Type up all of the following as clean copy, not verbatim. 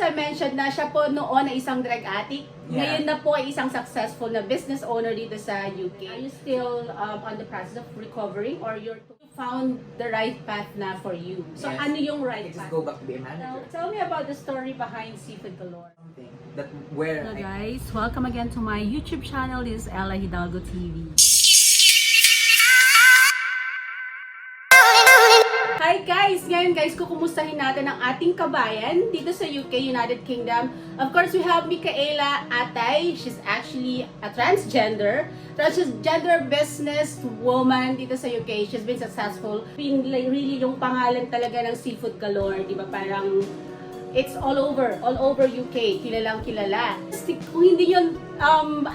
I mentioned na siya po noon ay isang drug addict. Ngayon na po ay isang successful na business owner dito sa UK. Are you still on the process of recovering or you found the right path na for you? So Yes. ano yung right Just path? go back to be a manager. Tell me about the story behind Seafood Galore. Something that where Hello I guys, welcome again to my YouTube channel. This is Ella Hidalgo TV. Hi guys! Ngayon guys, kukumustahin natin ang ating kabayan dito sa UK, United Kingdom. Of course, we have Mikaella Atay. She's actually a transgender business woman dito sa UK. She's been successful. Really yung pangalan talaga ng Seafood Galore, di ba? Parang it's all over UK. Kilalang kilala. Kung hindi nyo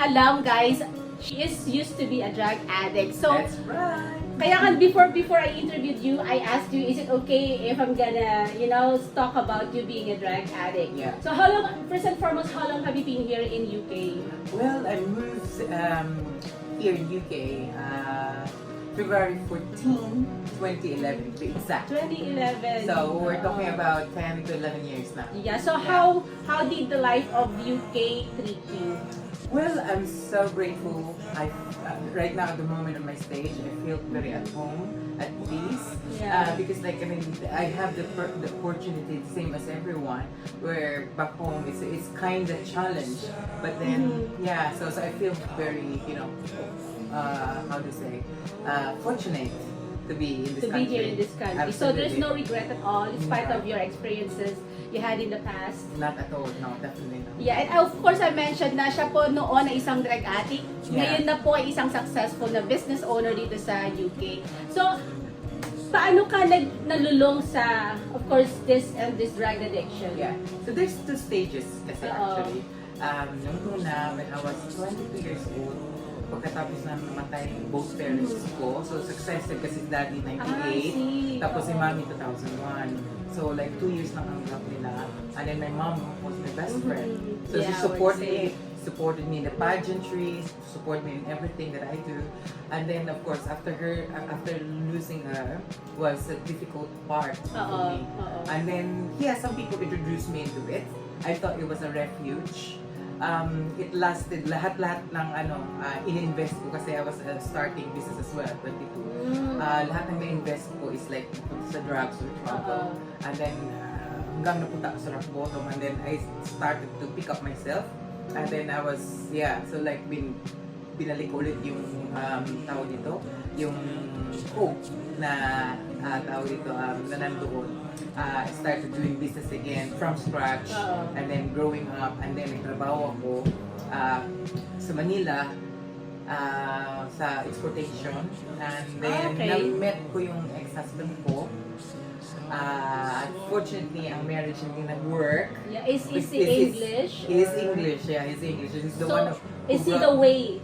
alam guys, she is used to be a drug addict. So, That's right. kaya before I interviewed you, I asked you, is it okay if I'm gonna, talk about you being a drug addict? Yeah. So how long, first and foremost, how long have you been here in UK? Well, I moved here in UK February 14, 2011 to be exact. 2011. So we're talking about 10 to 11 years now. Yeah. So how did the life of UK treat you? Well, I'm so grateful. Right now at the moment of my stage, I feel very at home, at peace. Yeah. Because I have the opportunity, same as everyone, where back home it's kind of challenge. But then, yeah, so I feel very, how to say, fortunate to be in this To country. be here in this country. So there's no regret at all, in spite of your experiences you had in the past. Not at all, no, definitely not. Yeah, and of course I mentioned na siya po noon ay isang drug addict. Ngayon na po ay isang successful na business owner dito sa UK. So, paano ka nalulong sa, of course, this drug addiction? Yeah. So there's two stages kasi Oo. actually. Nung una, when I was 22 years old, pagkatapos na namatay both parents ko, so successive kasi si daddy 98, tapos si mommy 2001. So like 2 years lang ang gap nila. And then my mom was my best friend. So she supported me in the pageantry, supported me in everything that I do. And then of course after losing her was a difficult part for me. And then some people introduced me into it. I thought it was a refuge. It lasted lahat ng ininvest ko kasi I was starting business as well, 22. Lahat ng na-invest ko is like sa drugs or trouble. And then hanggang napunta ako sa rock bottom, and then I started to pick up myself. And then I was so like binalik ulit yung tawag dito, yung hope na tawag dito na nandoon. I started doing business again from scratch, and then growing up, and then nagtrabaho ako sa Manila sa exportation, and then na-met ko yung ex-husband ko. Unfortunately, ang marriage hindi nag-work. Yeah, is he English? He's English, yeah, he's English. He's the one is he the way?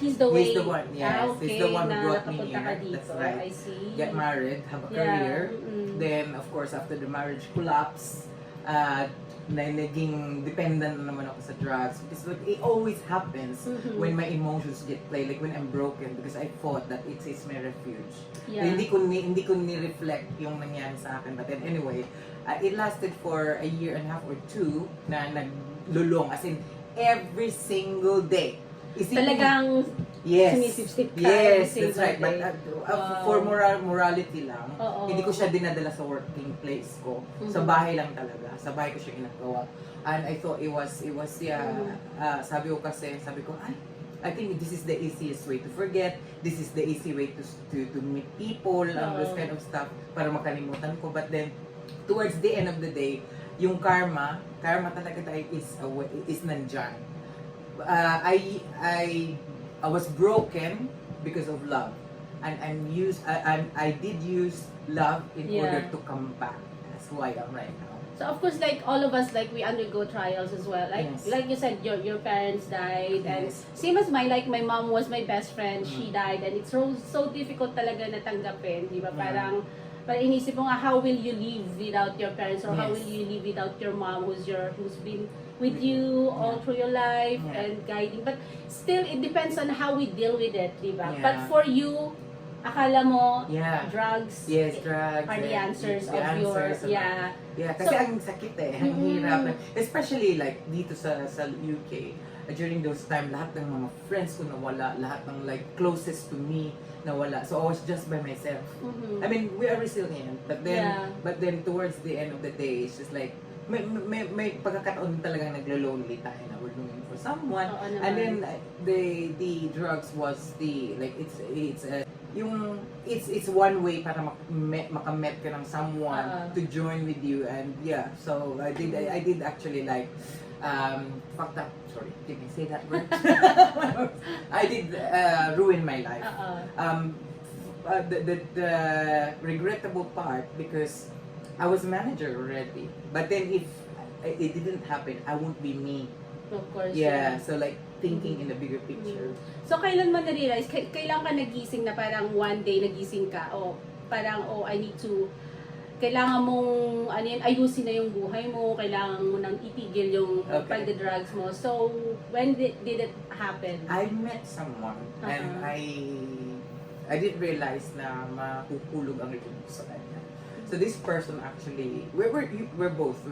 He's the way. He's the one, yes. Okay, He's the one who brought me nakapunta ka here. dito. That's right. I see. Get married, have a career. Then, of course, after the marriage collapse, naging dependent na naman ako sa drugs. Because like, it always happens when my emotions get played, like when I'm broken, because I thought that it is my refuge. Yeah. Hindi ko ni-reflect yung nangyari sa akin. But then anyway, it lasted for a year and a half or two na naglulong. As in, every single day. Talagang sumisip-sip ka. Yes, that's right. But for morality lang, hindi ko siya dinadala sa working place ko. Sa bahay lang talaga. Sa bahay ko siya ginagawa. And I thought it was sabi ko, I think this is the easiest way to forget. This is the easy way to meet people and those kind of stuff para makalimutan ko. But then, towards the end of the day, yung karma talaga tayo is nandyan. I was broken because of love, and I did use love in order to come back. That's why I'm right now. So of course, like all of us, like we undergo trials as well. Like you said, your parents died, and same as mine. Like my mom was my best friend. She died, and it's so difficult talaga na tanggapin, di ba? Parang inisip mo nga, how will you live without your parents, or how will you live without your mom who's been with you all through your life and guiding. But still, it depends on how we deal with it, di ba? But for you, akala mo Yeah. drugs Yes, drugs. are the and answers the of answers your, and Yeah, kasi So, ang sakit ang hirap. Especially like dito sa UK, during those time, lahat ng mga friends ko nawala, lahat ng like closest to me nawala. So I was just by myself. I mean, we are resilient, but then towards the end of the day, it's just like may pagkakataon talagang naglo-lonely tayo na we're looking for someone. And then the drugs was the like it's one way para makamet ka ng someone to join with you. And yeah, so I did actually like fucked up, sorry, did I say that word? I did ruin my life. The regrettable part, because I was a manager already, but then if it didn't happen, I won't be me. Of course. Yeah, so like thinking in the bigger picture. So kailan mo na-realize, kailan ka nagising na parang one day nagising ka, parang I need to, kailangan mong ayusin na yung buhay mo, kailangan mo nang itigil yung pagda-drugs mo. So when did it happen? I met someone and I didn't realize na mahuhulog ang loob ko sa kanya. So this person actually, we're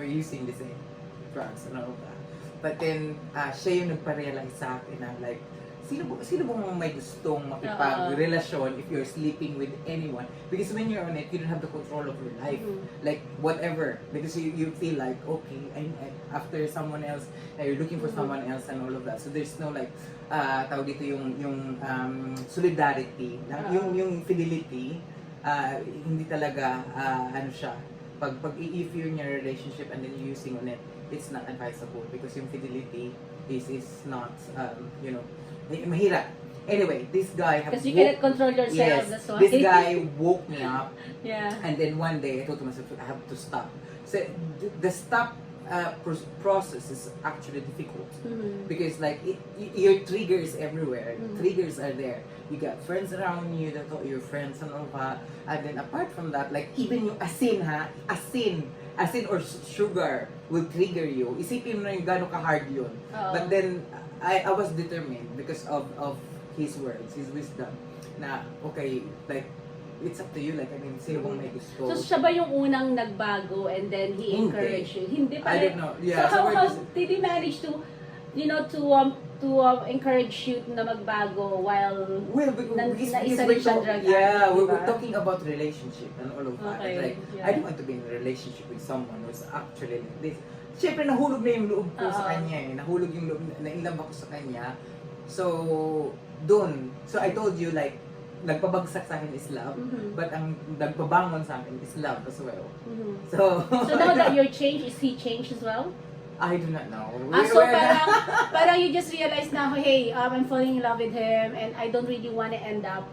using the same drugs and all that. But then, siya yung nagpa-realize sa akin na like, sino bang may gustong makipag-relasyon if you're sleeping with anyone? Because when you're on it, you don't have the control of your life. Like, whatever. Because you feel like, okay, I'm after someone else, you're looking for someone else and all of that. So there's no like, tawag dito yung solidarity, yung fidelity, hindi talaga, siya. If you're in your relationship and then you're using on it, it's not advisable because yung fidelity is not, mahirap. Anyway, this guy because you cannot control yourself. Yes, that's why. this guy woke me up. Yeah. And then one day I thought to myself, I have to stop. So the stop process is actually difficult because like your triggers everywhere. Triggers are there. You got friends around you that are your friends and all that. And then apart from that, like even yung asin or sugar will trigger you. Isipin mo na yung gano'ng ka-hard yun. But then, I was determined because of his words, his wisdom, na, okay, like, it's up to you, like, I mean, sino bang may gusto? So, siya ba yung unang nagbago and then he encouraged you? Hindi pa I don't know. Yeah, so how did he manage to, to encourage you na magbago while because naisa rin siya drug addict? Yeah, we're diba? talking about relationship and all of that. Okay, Like, yeah. I don't want to be in a relationship with someone who's actually like this. Siyempre, nahulog na yung loob ko sa kanya eh. Nahulog yung loob, nailab ako sa kanya. So, dun. So, I told you like, nagpabagsak sa akin is love, but ang nagpabangon sa akin is love as well. So now that you're changed, is he changed as well? I do not know. So parang you just realize na, hey, I'm falling in love with him and I don't really want to end up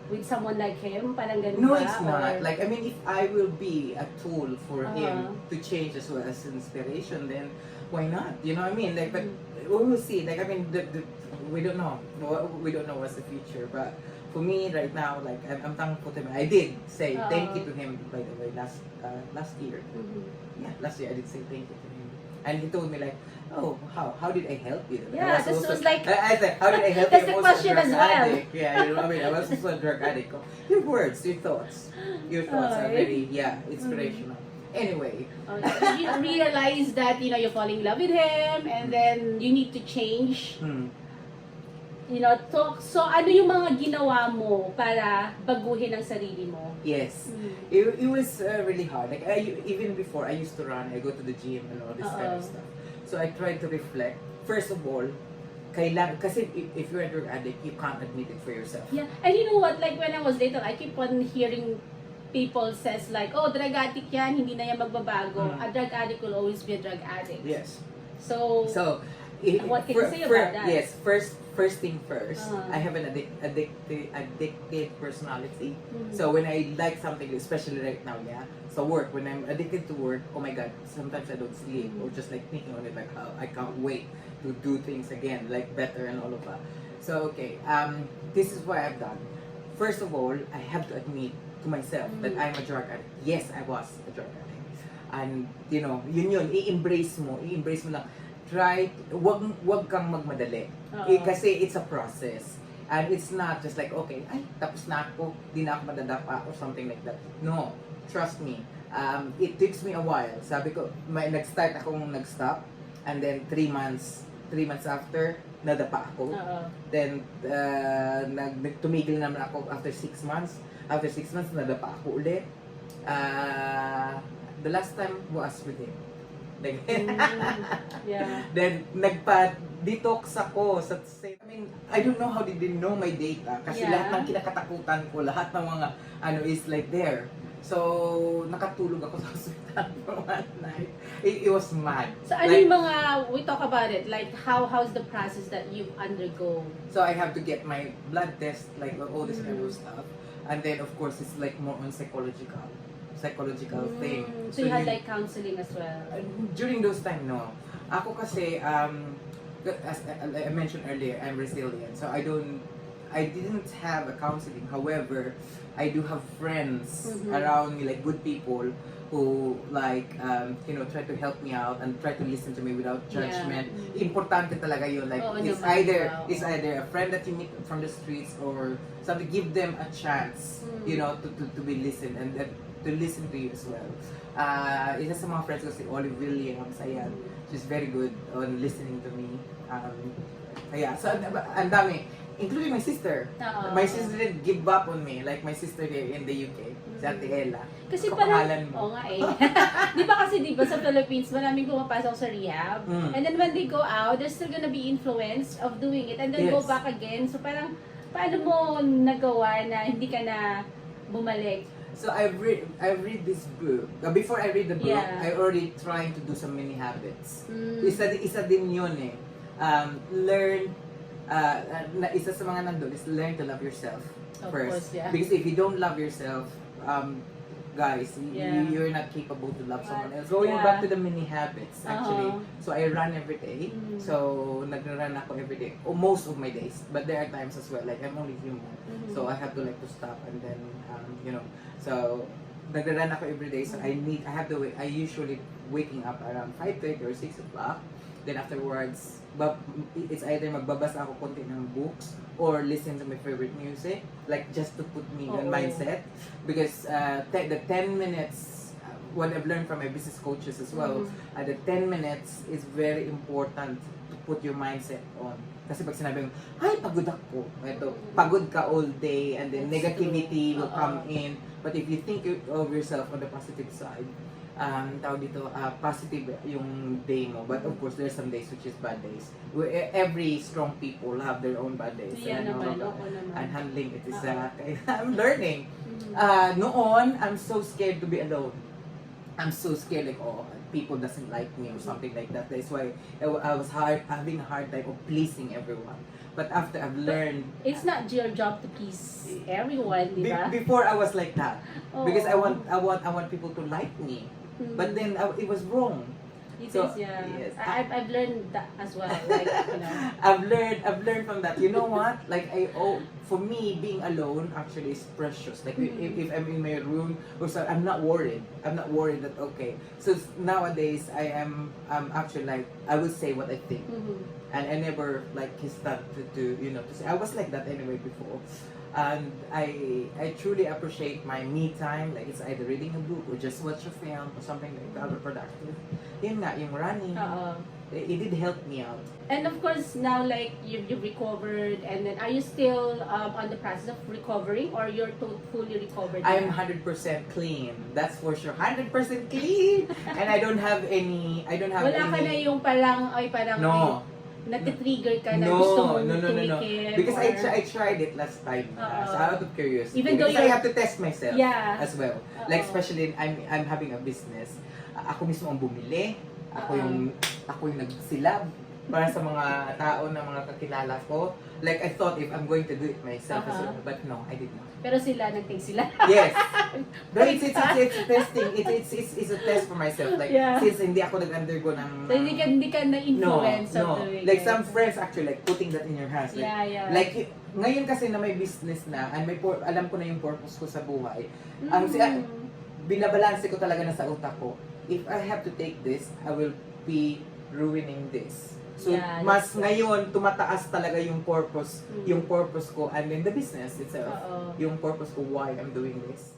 with someone like him? Parang ganun No, ba? it's not. Or... Like, I mean, if I will be a tool for him to change as well as inspiration, then why not? You know what I mean? Like, but we will see. Like, I mean, we don't know. We don't know what's the future. But for me, right now, like, I'm thankful to him. I did say thank you to him, by the way, last year. Yeah, last year I did say thank you to him. And he told me like, oh, how did I help you? Yeah, this was like... I said, how did I help that's you? the question as well. Addict. Yeah, you know what I mean? I was also a drug addict. Your words, your thoughts are very, inspirational. Anyway. You realize that, you're falling in love with him and then you need to change. So ano yung mga ginawa mo para baguhin ang sarili mo? Yes. It was really hard. Like, even before, I used to run, I go to the gym and all this kind of stuff. So I tried to reflect. First of all, kasi if you're a drug addict, you can't admit it for yourself. Yeah. And you know what, like when I was little, I keep on hearing people says like, oh, drug addict yan, hindi na yan magbabago. A drug addict will always be a drug addict. Yes. So what can you say about that? Yes, first thing first, I have an addictive personality. So when I like something, especially right now, so work, when I'm addicted to work, oh my god, sometimes I don't sleep or just like thinking on it, like how I can't wait to do things again, like better and all of that. So okay, this is what I've done. First of all, I have to admit to myself that I'm a drug addict. Yes, I was a drug addict. And yun, i-embrace mo lang. Wag kang magmadali. Kasi it's a process. And it's not just like, okay, ay, tapos na ako, di na ako madadapa or something like that. No, trust me. It takes me a while. Sabi ko, nag-start akong nag-stop, and then 3 months after, nadapa ako. Then, tumigil naman ako after 6 months. After 6 months, nadapa ako ulit. The last time was with him. Yeah. Then, nagpa-detox ako sa same. I mean, I don't know how they didn't know my data. Kasi lahat ng kinakatakutan ko, lahat ng mga, is like there. So, nakatulog ako sa hospital for one night. It was mad. So, ano yung mga, we talk about it, like how's the process that you undergo? So, I have to get my blood test, like all this kind of stuff. And then, of course, it's like more on psychological thing. So you had like counseling as well? During those time, no. Ako kasi, as I mentioned earlier, I'm resilient. So, I didn't have a counseling. However, I do have friends around me, like good people who like, try to help me out and try to listen to me without judgment. Importante talaga yun. Like, it's either a friend that you meet from the streets or something. Give them a chance, to be listened and to listen to you as well. Isa sa mga friends ko si Olive Williams, ayan. She's very good on listening to me. So ang dami. Including my sister. My sister didn't give up on me. Like my sister here in the UK, si Ate Ella. Kasi parang, di ba sa Philippines, maraming pumapasok sa rehab. And then when they go out, they're still gonna be influenced of doing it. And then go back again. So parang, paano mo nagawa na hindi ka na bumalik? So I read this book. Before I read the book, I already trying to do some mini habits. Isa din yun eh. Isa sa mga nandun is learn to love yourself first. Because if you don't love yourself, guys, you're not capable to love someone else. Going back to the mini habits, actually. So I run every day. So nag-run ako every day. Most of my days. But there are times as well, like I'm only human. So I have to like to stop and then, so nag-run ako every day. So I usually waking up around 5:30 or 6 o'clock. Then afterwards, it's either magbabasa ako konti ng books or listen to my favorite music, like just to put me in mindset. Because the 10 minutes, what I've learned from my business coaches as well, the 10 minutes is very important to put your mindset on. Kasi pag sinabi mo, ay, pagod ako. Ito, pagod ka all day and then negativity will come in. But if you think of yourself on the positive side, positive yung day mo. But of course, there's some days which is bad days. Every strong people have their own bad days. And handling it is, I'm learning. Noon, I'm so scared to be alone. I'm so scared, like, people doesn't like me or something like that. That's why I was having a hard time of pleasing everyone. But after I've learned... It's not your job to please everyone, di ba? Before I was like that. Because I want people to like me. But then it was wrong. Yes. I've learned that as well. Like, I've learned from that. You know what? Like for me, being alone actually is precious. Like if I'm in my room or so, I'm not worried. I'm not worried that So nowadays I'm actually like I will say what I think, and I never like hesitate to say. I was like that anyway before. And I truly appreciate my me time, like it's either reading a book or just watch a film or something like that, or productive. Yun nga, yung running, it did help me out. And of course, now like you've recovered, and then are you still on the process of recovering, or you're fully recovered? I'm 100% clean, that's for sure. 100% clean! And I don't have any. Wala ka na yung parang, no. nati-trigger ka na gusto mong tumikip. Because I tried it last time. So out of curiosity. Even though I have to test myself as well. Like especially I'm having a business. Ako mismo ang bumili. Ako yung nagsilab para sa mga tao na mga kakilala ko. Like I thought if I'm going to do it myself as well, but no, I did not. Pero nagting sila. Yes. But it's testing. It's a test for myself. Like since hindi ako nag-undergo ng so hindi ka na-influence of doing like some friends actually like putting that in your hands. Like, like ngayon kasi na may business na and alam ko na yung purpose ko sa buhay. Binabalanse ko talaga na sa utak ko. If I have to take this, I will be ruining this. So, Yeah, mas that's ngayon, tumataas talaga yung purpose ko and then the business itself. Oo. Yung purpose ko why I'm doing this.